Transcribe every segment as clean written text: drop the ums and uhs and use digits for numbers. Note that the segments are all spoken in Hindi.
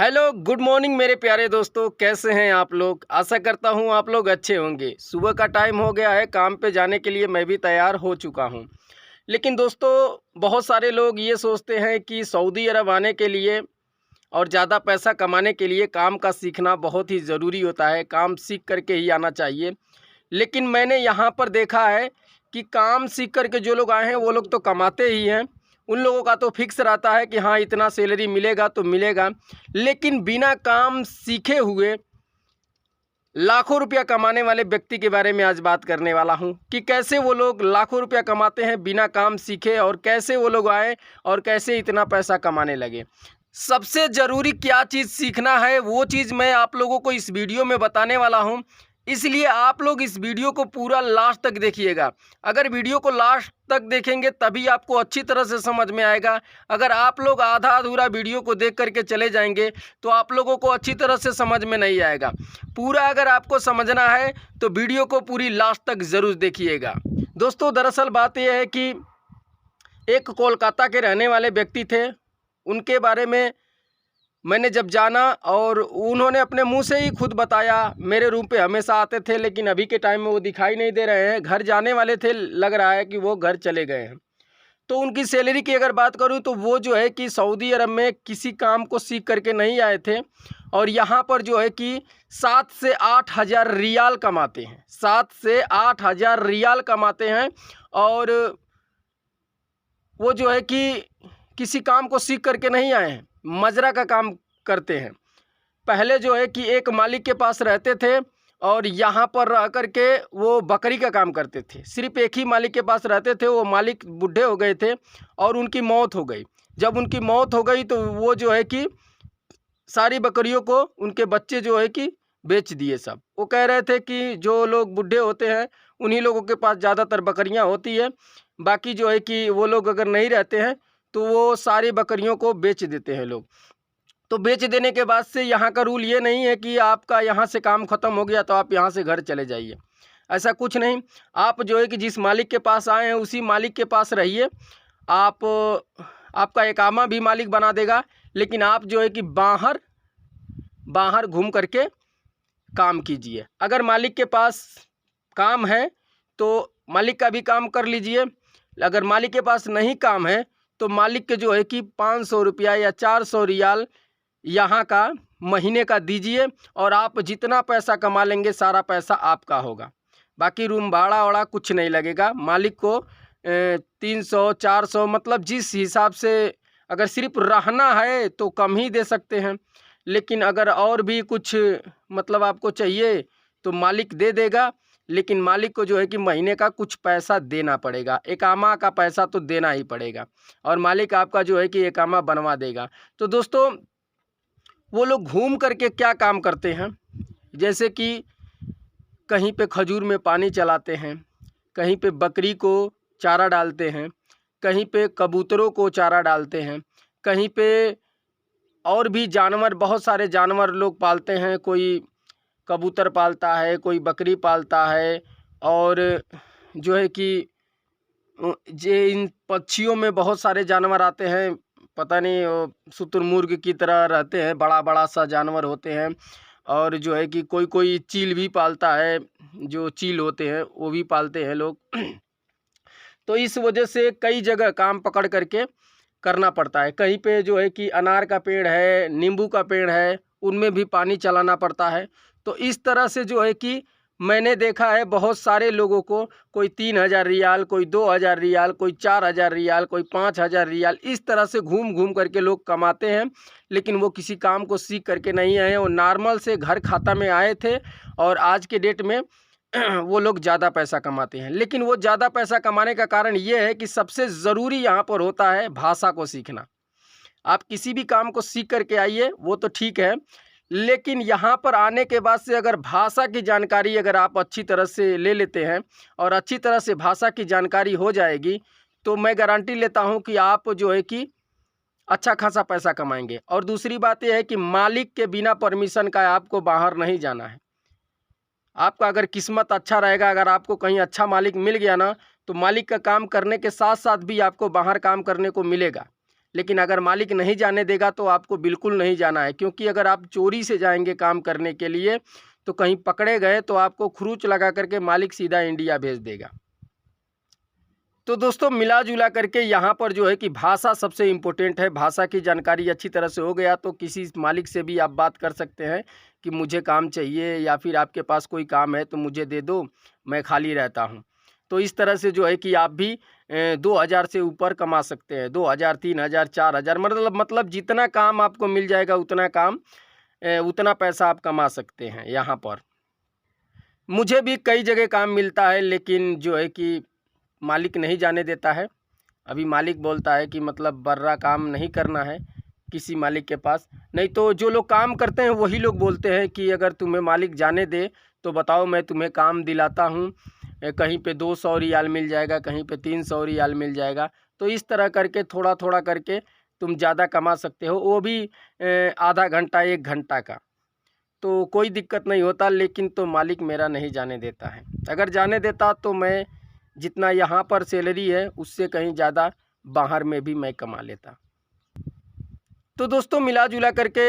हेलो गुड मॉर्निंग मेरे प्यारे दोस्तों, कैसे हैं आप लोग। आशा करता हूं आप लोग अच्छे होंगे। सुबह का टाइम हो गया है, काम पे जाने के लिए मैं भी तैयार हो चुका हूं। लेकिन दोस्तों, बहुत सारे लोग ये सोचते हैं कि सऊदी अरब आने के लिए और ज़्यादा पैसा कमाने के लिए काम का सीखना बहुत ही ज़रूरी होता है, काम सीख करके ही आना चाहिए। लेकिन मैंने यहाँ पर देखा है कि काम सीख कर के जो लोग आए हैं वो लोग तो कमाते ही हैं। उन लोगों का तो फिक्स रहता है कि हाँ इतना सैलरी मिलेगा तो मिलेगा। लेकिन बिना काम सीखे हुए लाखों रुपया कमाने वाले व्यक्ति के बारे में आज बात करने वाला हूँ कि कैसे वो लोग लाखों रुपया कमाते हैं बिना काम सीखे, और कैसे वो लोग आए और कैसे इतना पैसा कमाने लगे। सबसे ज़रूरी क्या चीज़ सीखना है वो चीज़ मैं आप लोगों को इस वीडियो में बताने वाला हूँ। इसलिए आप लोग इस वीडियो को पूरा लास्ट तक देखिएगा। अगर वीडियो को लास्ट तक देखेंगे तभी आपको अच्छी तरह से समझ में आएगा। अगर आप लोग आधा अधूरा वीडियो को देख करके चले जाएंगे तो आप लोगों को अच्छी तरह से समझ में नहीं आएगा। पूरा अगर आपको समझना है तो वीडियो को पूरी लास्ट तक ज़रूर देखिएगा। दोस्तों, दरअसल बात यह है कि एक कोलकाता के रहने वाले व्यक्ति थे। उनके बारे में मैंने जब जाना और उन्होंने अपने मुंह से ही खुद बताया, मेरे रूम पे हमेशा आते थे लेकिन अभी के टाइम में वो दिखाई नहीं दे रहे हैं। घर जाने वाले थे, लग रहा है कि वो घर चले गए हैं। तो उनकी सैलरी की अगर बात करूं तो वो जो है कि सऊदी अरब में किसी काम को सीख करके नहीं आए थे, और यहाँ पर जो है कि 7 से 8 हज़ार रियाल कमाते हैं। 7 से 8 हज़ार रियाल कमाते हैं, और वो जो है कि किसी काम को सीख करके नहीं आए हैं, मजरा का काम करते हैं। पहले जो है कि एक मालिक के पास रहते थे और यहाँ पर रह कर के वो बकरी का काम करते थे। सिर्फ एक ही मालिक के पास रहते थे। वो मालिक बूढ़े हो गए थे और उनकी मौत हो गई। जब उनकी मौत हो गई तो वो जो है कि सारी बकरियों को उनके बच्चे जो है कि बेच दिए सब। वो कह रहे थे कि जो लोग बूढ़े होते हैं उन्हीं लोगों के पास ज़्यादातर बकरियां होती है, बाकी जो है कि वो लोग अगर नहीं रहते हैं तो वो सारी बकरियों को बेच देते हैं लोग। तो बेच देने के बाद से यहाँ का रूल ये नहीं है कि आपका यहाँ से काम ख़त्म हो गया तो आप यहाँ से घर चले जाइए। ऐसा कुछ नहीं। आप जो है कि जिस मालिक के पास आए हैं उसी मालिक के पास रहिए। आप आपका इकामा भी मालिक बना देगा, लेकिन आप जो है कि बाहर बाहर घूम करके काम कीजिए। अगर मालिक के पास काम है तो मालिक का भी काम कर लीजिए। अगर मालिक के पास नहीं काम है तो मालिक के जो है कि 500 रुपया या 400 रियाल यहाँ का महीने का दीजिए, और आप जितना पैसा कमा लेंगे सारा पैसा आपका होगा। बाकी रूम भाड़ा वाड़ा कुछ नहीं लगेगा। मालिक को 300-400 मतलब जिस हिसाब से, अगर सिर्फ रहना है तो कम ही दे सकते हैं, लेकिन अगर और भी कुछ मतलब आपको चाहिए तो मालिक दे देगा। लेकिन मालिक को जो है कि महीने का कुछ पैसा देना पड़ेगा, इकामा का पैसा तो देना ही पड़ेगा, और मालिक आपका जो है कि इकामा बनवा देगा। तो दोस्तों, वो लोग घूम करके क्या काम करते हैं, जैसे कि कहीं पे खजूर में पानी चलाते हैं, कहीं पे बकरी को चारा डालते हैं, कहीं पे कबूतरों को चारा डालते हैं, कहीं पे और भी जानवर, बहुत सारे जानवर लोग पालते हैं। कोई कबूतर पालता है, कोई बकरी पालता है, और जो है कि जे इन पक्षियों में बहुत सारे जानवर आते हैं। पता नहीं वो शुतुरमुर्ग की तरह रहते हैं, बड़ा बड़ा सा जानवर होते हैं। और जो है कि कोई कोई चील भी पालता है, जो चील होते हैं वो भी पालते हैं लोग। तो इस वजह से कई जगह काम पकड़ करके करना पड़ता है। कहीं पे जो है कि अनार का पेड़ है, नींबू का पेड़ है, उनमें भी पानी चलाना पड़ता है। तो इस तरह से जो है कि मैंने देखा है बहुत सारे लोगों को, कोई 3,000 रियाल, कोई 2,000 रियाल, कोई 4,000 रियाल, कोई 5,000 रियाल, इस तरह से घूम घूम करके लोग कमाते हैं। लेकिन वो किसी काम को सीख करके नहीं आए हैं, वो नॉर्मल से घर खाता में आए थे, और आज के डेट में वो लोग ज़्यादा पैसा कमाते हैं। लेकिन वो ज़्यादा पैसा कमाने का कारण ये है कि सबसे ज़रूरी यहाँ पर होता है भाषा को सीखना। आप किसी भी काम को सीख करके आइए वो तो ठीक है, लेकिन यहाँ पर आने के बाद से अगर भाषा की जानकारी अगर आप अच्छी तरह से ले लेते हैं और अच्छी तरह से भाषा की जानकारी हो जाएगी, तो मैं गारंटी लेता हूँ कि आप जो है कि अच्छा खासा पैसा कमाएंगे। और दूसरी बात यह है कि मालिक के बिना परमिशन का आपको बाहर नहीं जाना है। आपका अगर किस्मत अच्छा रहेगा, अगर आपको कहीं अच्छा मालिक मिल गया ना, तो मालिक का काम करने के साथ साथ भी आपको बाहर काम करने को मिलेगा। लेकिन अगर मालिक नहीं जाने देगा तो आपको बिल्कुल नहीं जाना है, क्योंकि अगर आप चोरी से जाएंगे काम करने के लिए तो कहीं पकड़े गए तो आपको खरूच लगा करके मालिक सीधा इंडिया भेज देगा। तो दोस्तों मिला जुला करके यहाँ पर जो है कि भाषा सबसे इम्पोर्टेंट है। भाषा की जानकारी अच्छी तरह से हो गया तो किसी मालिक से भी आप बात कर सकते हैं कि मुझे काम चाहिए, या फिर आपके पास कोई काम है तो मुझे दे दो, मैं खाली रहता हूँ। तो इस तरह से जो है कि आप भी 2000 से ऊपर कमा सकते हैं। 2000, 3000, 4000, मतलब जितना काम आपको मिल जाएगा उतना काम, उतना पैसा आप कमा सकते हैं यहाँ पर। मुझे भी कई जगह काम मिलता है, लेकिन जो है कि मालिक नहीं जाने देता है। अभी मालिक बोलता है कि मतलब बर्रा काम नहीं करना है किसी मालिक के पास। नहीं तो जो लोग काम करते हैं वही लोग बोलते हैं कि अगर तुम्हें मालिक जाने दे तो बताओ, मैं तुम्हें काम दिलाता हूँ। कहीं पे 200 रियाल मिल जाएगा, कहीं पे 300 रियाल मिल जाएगा। तो इस तरह करके थोड़ा थोड़ा करके तुम ज़्यादा कमा सकते हो, वो भी आधा घंटा 1 घंटा का। तो कोई दिक्कत नहीं होता, लेकिन तो मालिक मेरा नहीं जाने देता है। अगर जाने देता तो मैं जितना यहाँ पर सैलरी है उससे कहीं ज़्यादा बाहर में भी मैं कमा लेता। तो दोस्तों मिला जुला करके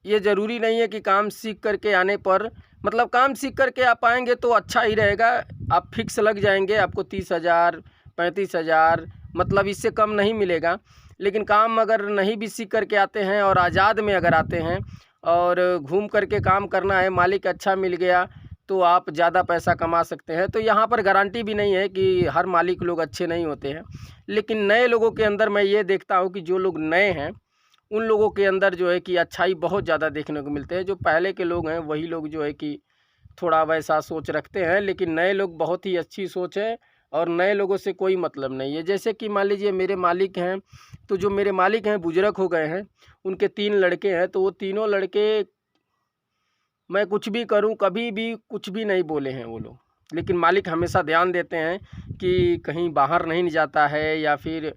ये ज़रूरी नहीं है कि काम सीख करके आने पर, मतलब काम सीख करके आप आएंगे तो अच्छा ही रहेगा। आप फिक्स लग जाएंगे, आपको 30,000, 35,000, मतलब इससे कम नहीं मिलेगा। लेकिन काम अगर नहीं भी सीख करके आते हैं और आज़ाद में अगर आते हैं और घूम करके काम करना है, मालिक अच्छा मिल गया तो आप ज़्यादा पैसा कमा सकते हैं। तो यहाँ पर गारंटी भी नहीं है कि हर मालिक लोग अच्छे नहीं होते हैं, लेकिन नए लोगों के अंदर मैं ये देखता हूँ कि जो लोग नए हैं उन लोगों के अंदर जो है कि अच्छाई बहुत ज़्यादा देखने को मिलते हैं। जो पहले के लोग हैं वही लोग जो है कि थोड़ा वैसा सोच रखते हैं, लेकिन नए लोग बहुत ही अच्छी सोच है और नए लोगों से कोई मतलब नहीं है। जैसे कि मान लीजिए मेरे मालिक हैं, तो जो मेरे मालिक हैं बुजुर्ग हो गए हैं, उनके 3 लड़के हैं, तो वो तीनों लड़के मैं कुछ भी करूं कभी भी कुछ भी नहीं बोले हैं वो लोग। लेकिन मालिक हमेशा ध्यान देते हैं कि कहीं बाहर नहीं जाता है या फिर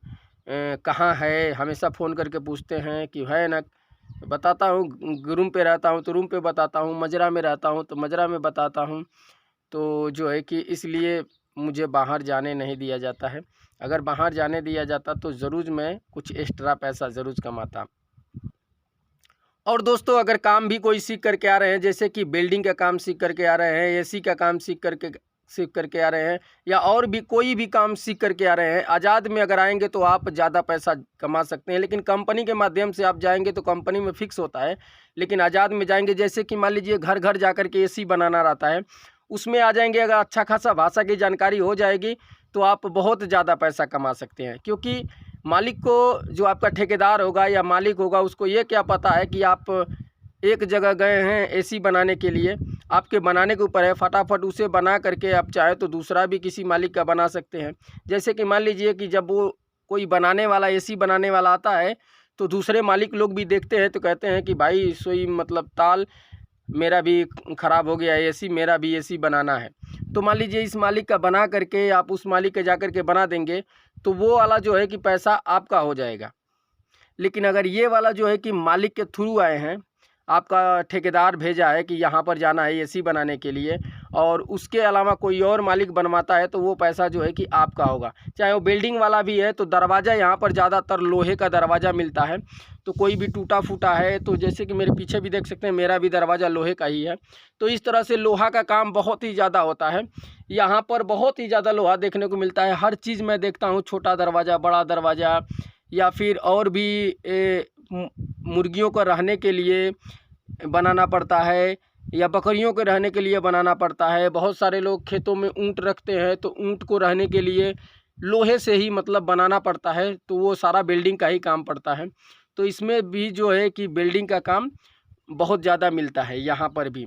कहाँ है, हमेशा फ़ोन करके पूछते हैं कि है ना। बताता हूँ रूम पे रहता हूँ तो रूम पे बताता हूँ, मजरा में रहता हूँ तो मजरा में बताता हूँ। तो जो है कि इसलिए मुझे बाहर जाने नहीं दिया जाता है। अगर बाहर जाने दिया जाता तो ज़रूर मैं कुछ एक्स्ट्रा पैसा ज़रूर कमाता। और दोस्तों अगर काम भी कोई सीख करके आ रहे हैं, जैसे कि बिल्डिंग का काम सीख करके आ रहे हैं, एसी का काम सीख करके आ रहे हैं, या और भी कोई भी काम सीख करके आ रहे हैं, आज़ाद में अगर आएंगे तो आप ज़्यादा पैसा कमा सकते हैं। लेकिन कंपनी के माध्यम से आप जाएंगे तो कंपनी में फ़िक्स होता है, लेकिन आज़ाद में जाएंगे, जैसे कि मान लीजिए घर घर जा कर के एसी बनाना रहता है, उसमें आ जाएंगे, अगर अच्छा खासा भाषा की जानकारी हो जाएगी तो आप बहुत ज़्यादा पैसा कमा सकते हैं। क्योंकि मालिक को, जो आपका ठेकेदार होगा या मालिक होगा, उसको ये क्या पता है कि आप एक जगह गए हैं एसी बनाने के लिए, आपके बनाने के ऊपर है, फटाफट उसे बना करके आप चाहे तो दूसरा भी किसी मालिक का बना सकते हैं। जैसे कि मान लीजिए कि जब वो कोई बनाने वाला, एसी बनाने वाला आता है तो दूसरे मालिक लोग भी देखते हैं तो कहते हैं कि भाई सोई मतलब ताल मेरा भी ख़राब हो गया एसी, मेरा भी एसी बनाना है। तो मान लीजिए इस मालिक का बना करके आप उस मालिक के जा कर के बना देंगे तो वो वाला जो है कि पैसा आपका हो जाएगा। लेकिन अगर ये वाला जो है कि मालिक के थ्रू आए हैं, आपका ठेकेदार भेजा है कि यहाँ पर जाना है एसी बनाने के लिए, और उसके अलावा कोई और मालिक बनवाता है तो वो पैसा जो है कि आपका होगा। चाहे वो बिल्डिंग वाला भी है तो दरवाज़ा यहाँ पर ज़्यादातर लोहे का दरवाज़ा मिलता है। तो कोई भी टूटा फूटा है, तो जैसे कि मेरे पीछे भी देख सकते हैं, मेरा भी दरवाज़ा लोहे का ही है। तो इस तरह से लोहा का काम बहुत ही ज़्यादा होता है यहाँ पर, बहुत ही ज़्यादा लोहा देखने को मिलता है। हर चीज़ मैं देखता हूँ, छोटा दरवाज़ा, बड़ा दरवाज़ा, या फिर और भी मुर्गियों को रहने के लिए बनाना पड़ता है, या बकरियों के रहने के लिए बनाना पड़ता है। बहुत सारे लोग खेतों में ऊँट रखते हैं तो ऊँट को रहने के लिए लोहे से ही मतलब बनाना पड़ता है, तो वो सारा बिल्डिंग का ही काम पड़ता है। तो इसमें भी जो है कि बिल्डिंग का काम बहुत ज़्यादा मिलता है यहाँ पर भी।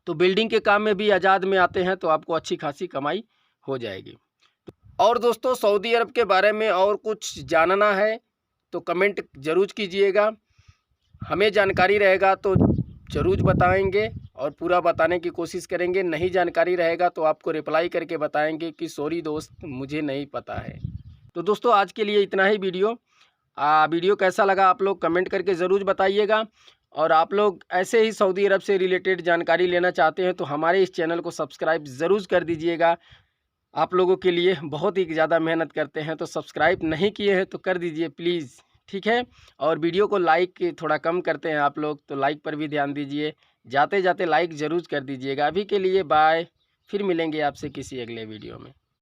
तो बिल्डिंग के काम में भी आज़ाद में आते हैं तो आपको अच्छी खासी कमाई हो जाएगी। और दोस्तों सऊदी अरब के बारे में और कुछ जानना है तो कमेंट ज़रूर कीजिएगा, हमें जानकारी रहेगा तो ज़रूर बताएंगे और पूरा बताने की कोशिश करेंगे। नहीं जानकारी रहेगा तो आपको रिप्लाई करके बताएंगे कि सॉरी दोस्त, मुझे नहीं पता है। तो दोस्तों आज के लिए इतना ही वीडियो। वीडियो कैसा लगा आप लोग कमेंट करके ज़रूर बताइएगा। और आप लोग ऐसे ही सऊदी अरब से रिलेटेड जानकारी लेना चाहते हैं तो हमारे इस चैनल को सब्सक्राइब ज़रूर कर दीजिएगा। आप लोगों के लिए बहुत ही ज़्यादा मेहनत करते हैं, तो सब्सक्राइब नहीं किए हैं तो कर दीजिए प्लीज़। ठीक है। और वीडियो को लाइक थोड़ा कम करते हैं आप लोग, तो लाइक पर भी ध्यान दीजिए। जाते जाते लाइक ज़रूर कर दीजिएगा। अभी के लिए बाय, फिर मिलेंगे आपसे किसी अगले वीडियो में।